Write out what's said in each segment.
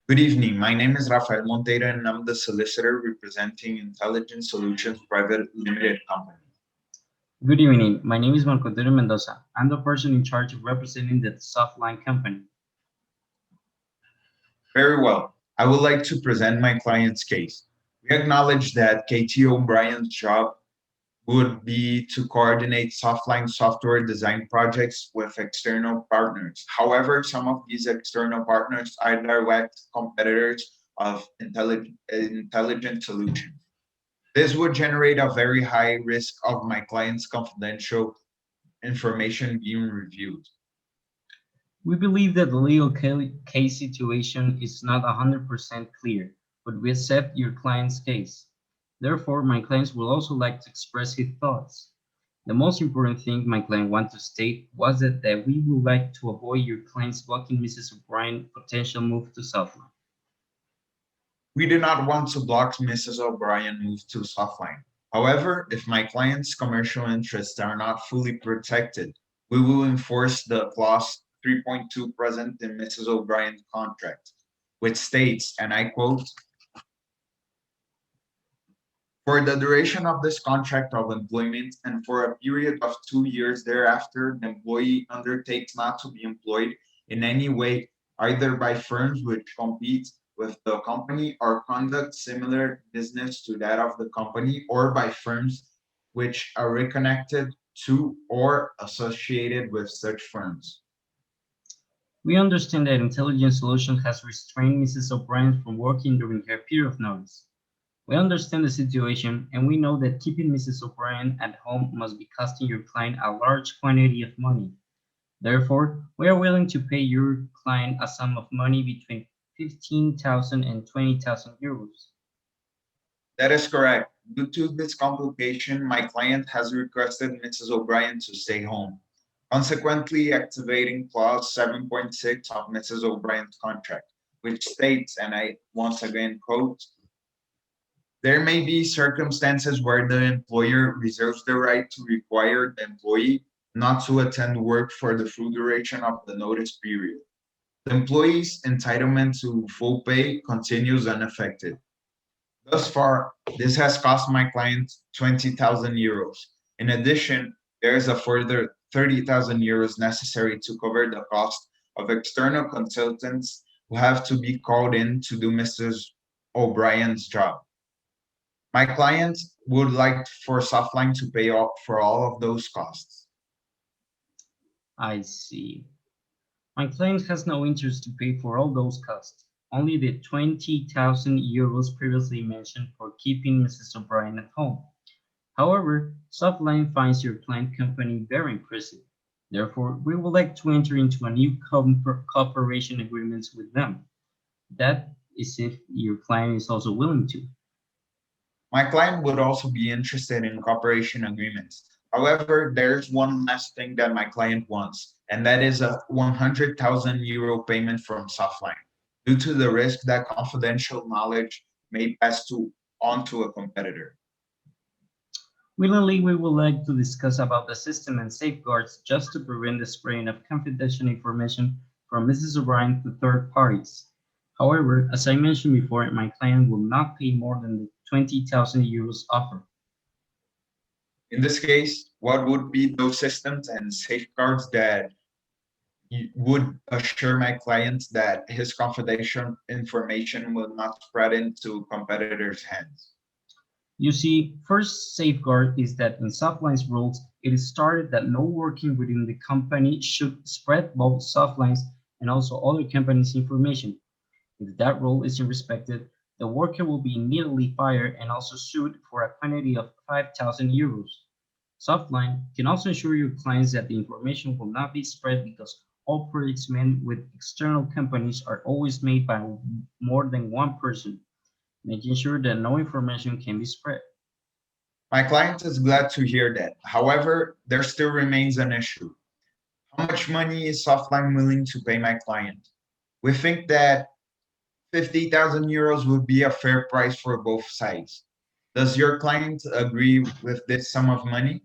Good evening. My name is Rafael Monteiro, and I'm the solicitor representing Intelligent Solutions Private Limited Company. Good evening. My name is Monteiro Mendoza. I'm the person in charge of representing the Softline company. Very well. I would like to present my client's case. We acknowledge that KT O'Brien's job would be to coordinate softline software design projects with external partners. However, some of these external partners are direct competitors of intelligent solutions. This would generate a very high risk of my client's confidential information being reviewed. We believe that the legal case situation is not 100% clear, but we accept your client's case. Therefore, my client will also like to express his thoughts. The most important thing my client wanted to state was that we would like to avoid your clients blocking Mrs. O'Brien's potential move to Softline. We do not want to block Mrs. O'Brien move to softline. However, if my client's commercial interests are not fully protected, we will enforce the clause 3.2 present in Mrs. O'Brien's contract, which states, and I quote, for the duration of this contract of employment and for a period of 2 years thereafter, the employee undertakes not to be employed in any way, either by firms which compete with the company or conduct similar business to that of the company, or by firms which are reconnected to or associated with such firms. We understand that Intelligent Solutions has restrained Mrs. O'Brien from working during her period of notice. We understand the situation, and we know that keeping Mrs. O'Brien at home must be costing your client a large quantity of money. Therefore, we are willing to pay your client a sum of money between 15,000 and 20,000 euros. That is correct. Due to this complication, my client has requested Mrs. O'Brien to stay home, consequently activating clause 7.6 of Mrs. O'Brien's contract, which states, and I once again quote, there may be circumstances where the employer reserves the right to require the employee not to attend work for the full duration of the notice period. The employee's entitlement to full pay continues unaffected. Thus far, this has cost my client 20,000 euros. In addition, there is a further 30,000 euros necessary to cover the cost of external consultants who have to be called in to do Mrs. O'Brien's job. My client would like for Softline to pay up for all of those costs. I see. My client has no interest to pay for all those costs, only the 20,000 euros previously mentioned for keeping Mrs. O'Brien at home. However, Softline finds your client company very impressive. Therefore, we would like to enter into a new cooperation agreements with them. That is if your client is also willing to. My client would also be interested in cooperation agreements. However, there's one last thing that my client wants, and that is a 100,000 euro payment from Softline, due to the risk that confidential knowledge may pass on to a competitor. Willingly, we would like to discuss about the system and safeguards just to prevent the spreading of confidential information from Mrs. O'Brien to third parties. However, as I mentioned before, my client will not pay more than the 20,000 euros offer. In this case, what would be those systems and safeguards that would assure my client that his confidential information will not spread into competitors' hands? You see, first safeguard is that in Softline's rules, it is stated that no working within the company should spread both Softlines and also other companies' information. If that rule isn't respected, the worker will be immediately fired and also sued for a penalty of 5,000 euros. Softline can also ensure your clients that the information will not be spread because all projects made with external companies are always made by more than one person, making sure that no information can be spread. My client is glad to hear that. However, there still remains an issue. How much money is Softline willing to pay my client? We think that 50,000 euros would be a fair price for both sides. Does your client agree with this sum of money?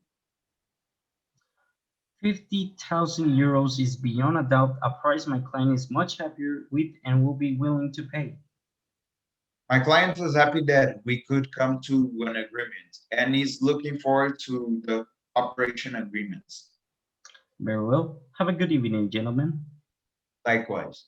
€50,000 is beyond a doubt a price my client is much happier with and will be willing to pay. My client was happy that we could come to an agreement and is looking forward to the operation agreements. Very well. Have a good evening, gentlemen. Likewise.